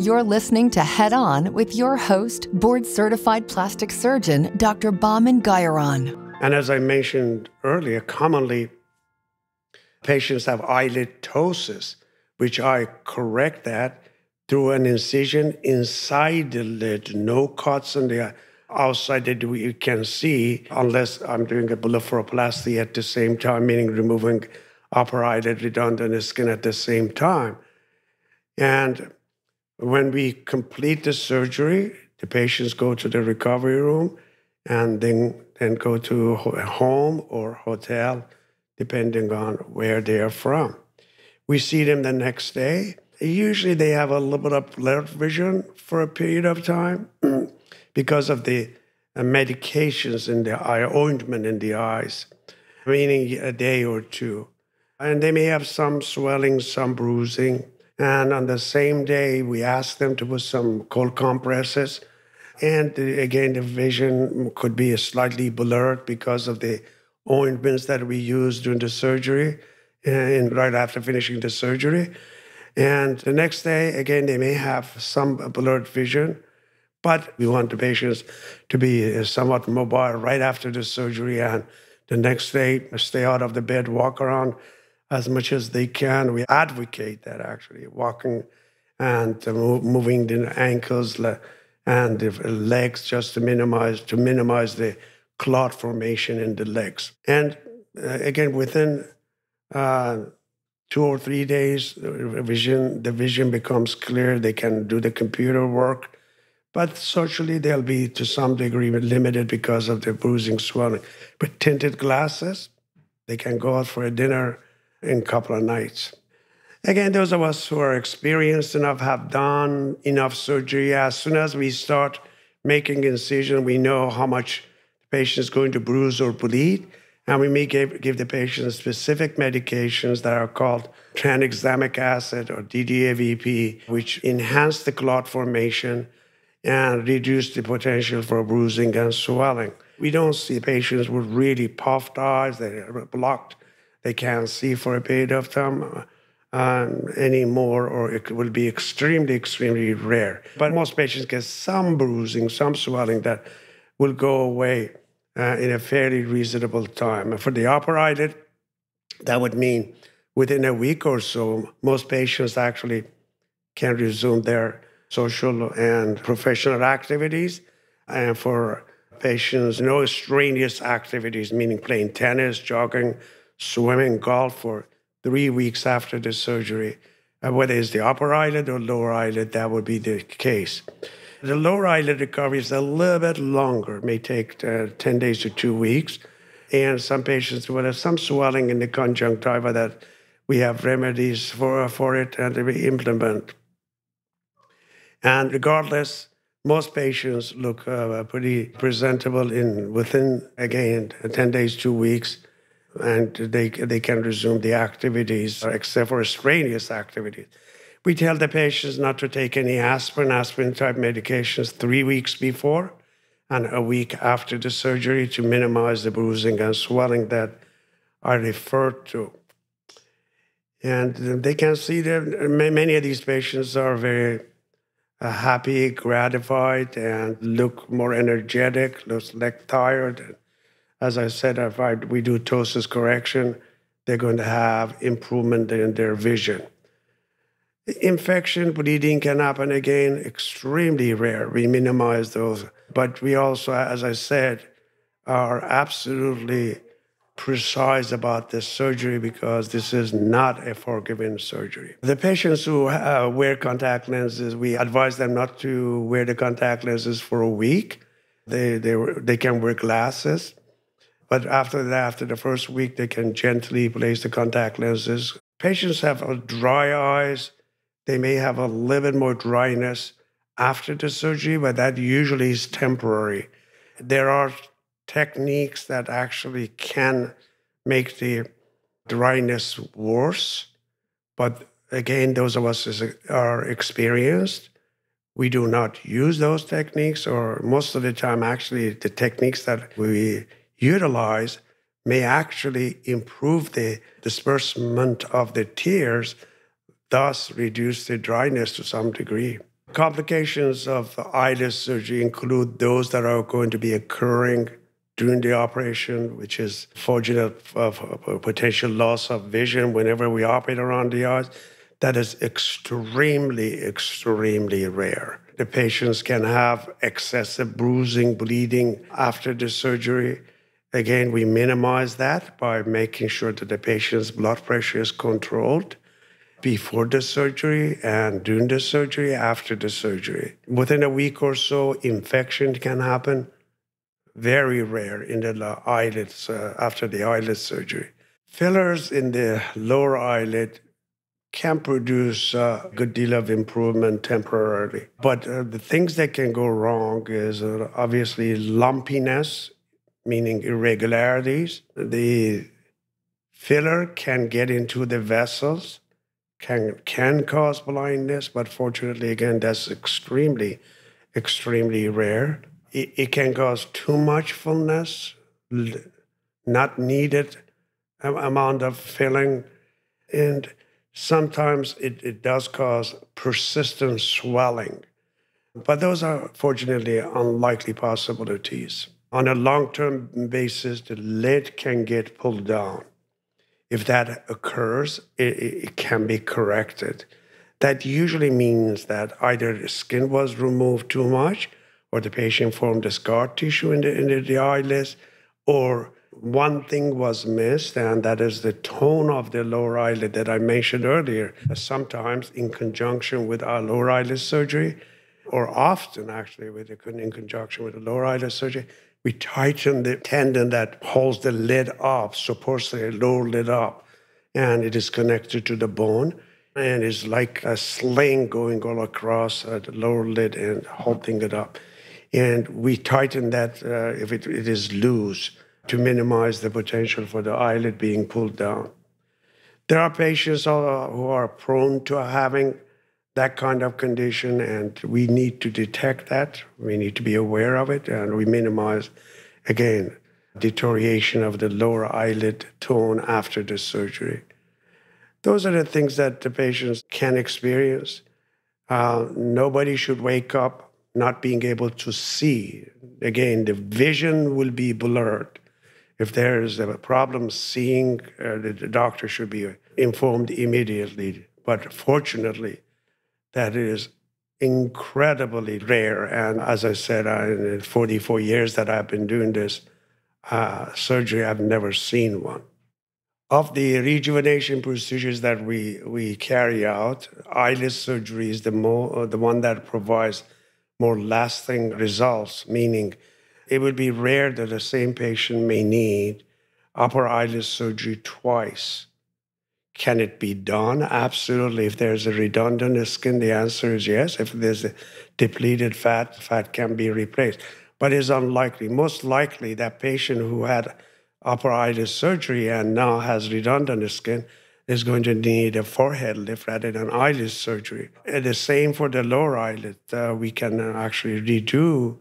You're listening to Head On with your host, board-certified plastic surgeon, Dr. Bahman Guyuron. And as I mentioned earlier, commonly patients have eyelid ptosis, which I correct that through an incision inside the lid, no cuts on the outside that you can see, unless I'm doing a blepharoplasty at the same time, meaning removing upper eyelid redundant skin at the same time. And when we complete the surgery, the patients go to the recovery room and then go to a home or hotel, depending on where they are from. We see them the next day. Usually they have a little bit of blurred vision for a period of time because of the medications in the eye, ointment in the eyes, meaning a day or two. And they may have some swelling, some bruising. And on the same day, we ask them to put some cold compresses. And again, the vision could be slightly blurred because of the ointments that we use during the surgery and right after finishing the surgery. And the next day, again, they may have some blurred vision, but we want the patients to be somewhat mobile right after the surgery and the next day stay out of the bed, walk around as much as they can. We advocate that actually, walking and moving the ankles and the legs just to minimize the clot formation in the legs. And again, within 2 or 3 days, the vision becomes clear. They can do the computer work, but socially they'll be to some degree limited because of the bruising, swelling. With tinted glasses, they can go out for a dinner in a couple of nights. Again, those of us who are experienced enough, have done enough surgery, as soon as we start making incision, we know how much the patient is going to bruise or bleed, and we may give the patient specific medications that are called tranexamic acid or DDAVP, which enhance the clot formation and reduce the potential for bruising and swelling. We don't see patients with really puffed eyes, they're blocked, they can't see for a period of time anymore, or it will be extremely, extremely rare. But most patients get some bruising, some swelling that will go away in a fairly reasonable time. For the upper eyelid, that would mean within a week or so, most patients actually can resume their social and professional activities. And for patients, no strenuous activities, meaning playing tennis, jogging, swimming, golf for 3 weeks after the surgery. Whether it's the upper eyelid or lower eyelid, that would be the case. The lower eyelid recovery is a little bit longer, may take 10 days to 2 weeks. And some patients will have some swelling in the conjunctiva that we have remedies for it and we implement. And regardless, most patients look pretty presentable within, again, 10 days, 2 weeks. And they can resume the activities, except for strenuous activities. We tell the patients not to take any aspirin-type medications 3 weeks before and a week after the surgery to minimize the bruising and swelling that I referred to. And they can see that many of these patients are very happy, gratified, and look more energetic, looks less tired. As I said, if we do ptosis correction, they're going to have improvement in their vision. Infection, bleeding can happen again, extremely rare. We minimize those. But we also, as I said, are absolutely precise about this surgery because this is not a forgiving surgery. The patients who wear contact lenses, we advise them not to wear the contact lenses for a week. They can wear glasses. But after the first week, they can gently place the contact lenses. Patients have dry eyes. They may have a little bit more dryness after the surgery, but that usually is temporary. There are techniques that actually can make the dryness worse. But again, those of us who are experienced, we do not use those techniques, or most of the time, actually, the techniques that we utilize may actually improve the disbursement of the tears, thus reduce the dryness to some degree. Complications of eyelid surgery include those that are going to be occurring during the operation, which is fortunate of potential loss of vision whenever we operate around the eyes. That is extremely, extremely rare. The patients can have excessive bruising, bleeding after the surgery. Again, we minimize that by making sure that the patient's blood pressure is controlled before the surgery and during the surgery, after the surgery. Within a week or so, infection can happen. Very rare in the eyelids after the eyelid surgery. Fillers in the lower eyelid can produce a good deal of improvement temporarily. But the things that can go wrong is obviously lumpiness, meaning irregularities. The filler can get into the vessels, can cause blindness, but fortunately, again, that's extremely, extremely rare. It can cause too much fullness, not needed amount of filling, and sometimes it does cause persistent swelling. But those are fortunately unlikely possibilities. On a long-term basis, the lid can get pulled down. If that occurs, it can be corrected. That usually means that either the skin was removed too much, or the patient formed a scar tissue in the eyelids, or one thing was missed, and that is the tone of the lower eyelid that I mentioned earlier. Sometimes in conjunction with our lower eyelid surgery, or often actually in conjunction with the lower eyelid surgery, we tighten the tendon that holds the lid up, supports the lower lid up, and it is connected to the bone, and it's like a sling going all across the lower lid and holding it up. And we tighten that if it is loose to minimize the potential for the eyelid being pulled down. There are patients who are prone to having that kind of condition, and we need to detect that. We need to be aware of it, and we minimize, again, deterioration of the lower eyelid tone after the surgery. Those are the things that the patients can experience. Nobody should wake up not being able to see. Again, the vision will be blurred. If there is a problem seeing, the doctor should be informed immediately. But fortunately, that is incredibly rare. And as I said, in the 44 years that I've been doing this surgery, I've never seen one. Of the rejuvenation procedures that we carry out, eyelid surgery is the one that provides more lasting results, meaning it would be rare that the same patient may need upper eyelid surgery twice. Can it be done? Absolutely. If there's a redundant skin, the answer is yes. If there's a depleted fat can be replaced. But it's unlikely. Most likely, that patient who had upper eyelid surgery and now has redundant skin is going to need a forehead lift rather than eyelid surgery. And the same for the lower eyelid. We can actually redo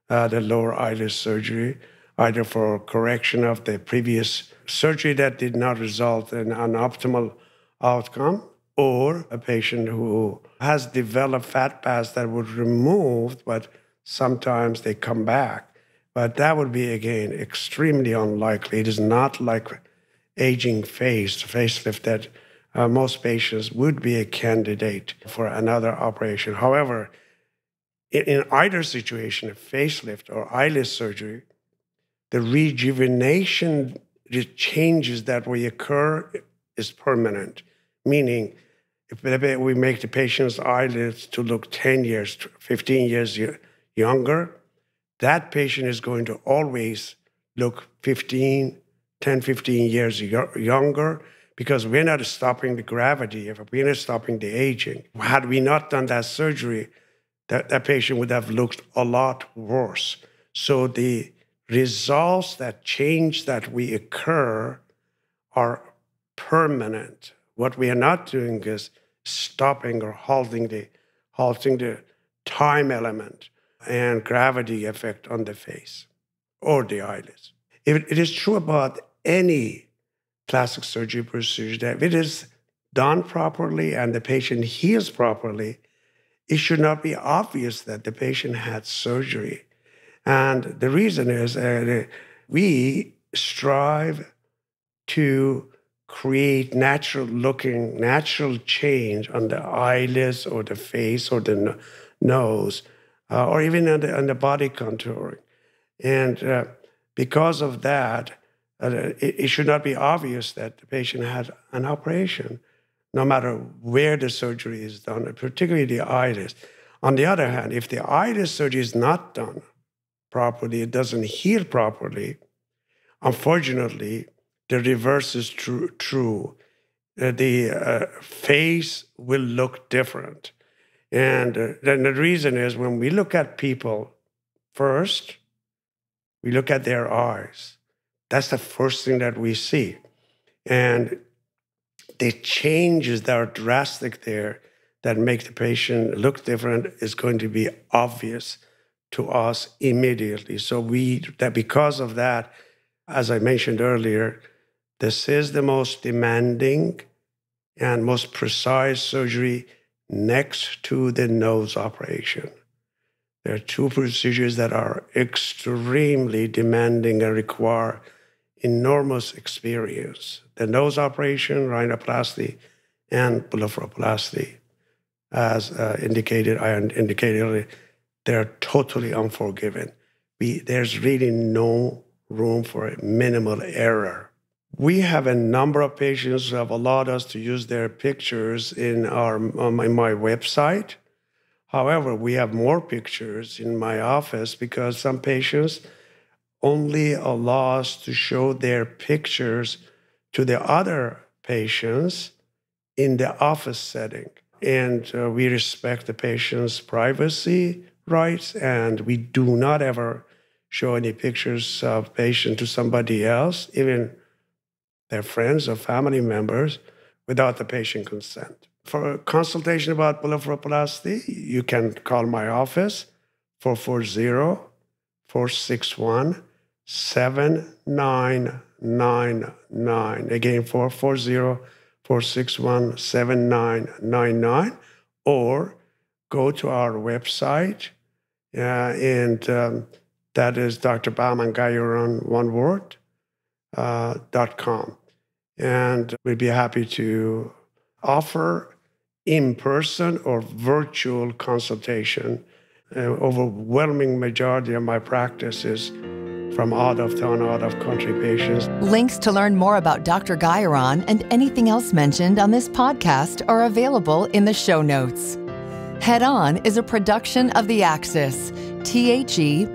the lower eyelid surgery, either for correction of the previous surgery that did not result in an optimal outcome, or a patient who has developed fat pads that were removed, but sometimes they come back. But that would be, again, extremely unlikely. It is not like aging facelift that most patients would be a candidate for another operation. However, in either situation, a facelift or eyelid surgery, the rejuvenation, the changes that will occur is permanent, meaning if we make the patient's eyelids to look 10 years, 15 years younger, that patient is going to always look 10, 15 years younger, because we're not stopping the gravity, if we're not stopping the aging. Had we not done that surgery, that patient would have looked a lot worse. So the results, that change that we occur are permanent. What we are not doing is stopping or halting the time element and gravity effect on the face or the eyelids. It is true about any plastic surgery procedure that if it is done properly and the patient heals properly, it should not be obvious that the patient had surgery. And the reason is we strive to create natural change on the eyelids or the face or the nose, or even on the body contouring. And because of that, it should not be obvious that the patient had an operation, no matter where the surgery is done, particularly the eyelids. On the other hand, if the eyelid surgery is not done properly, it doesn't heal properly, unfortunately, the reverse is true. The face will look different. And then the reason is when we look at people first, we look at their eyes. That's the first thing that we see. And the changes that are drastic there that make the patient look different is going to be obvious to us immediately. So because of that, as I mentioned earlier, this is the most demanding and most precise surgery next to the nose operation. There are two procedures that are extremely demanding and require enormous experience. The nose operation, rhinoplasty, and blepharoplasty. As I indicated earlier, they're totally unforgiving. There's really no room for a minimal error. We have a number of patients who have allowed us to use their pictures in my website. However, we have more pictures in my office because some patients only allow us to show their pictures to the other patients in the office setting. And we respect the patient's privacy rights, and we do not ever show any pictures of patient to somebody else, even their friends or family members, without the patient consent. For a consultation about blepharoplasty, you can call my office, 440-461-7999. Again, 440-461-7999. Or go to our website, and that is Dr. Bahman Guyuron, one word, .com. And we'd be happy to offer in-person or virtual consultation. Overwhelming majority of my practice is from out-of-town, out-of-country patients. Links to learn more about Dr. Guyuron and anything else mentioned on this podcast are available in the show notes. Head On is a production of The Axis, THEAXIS.io.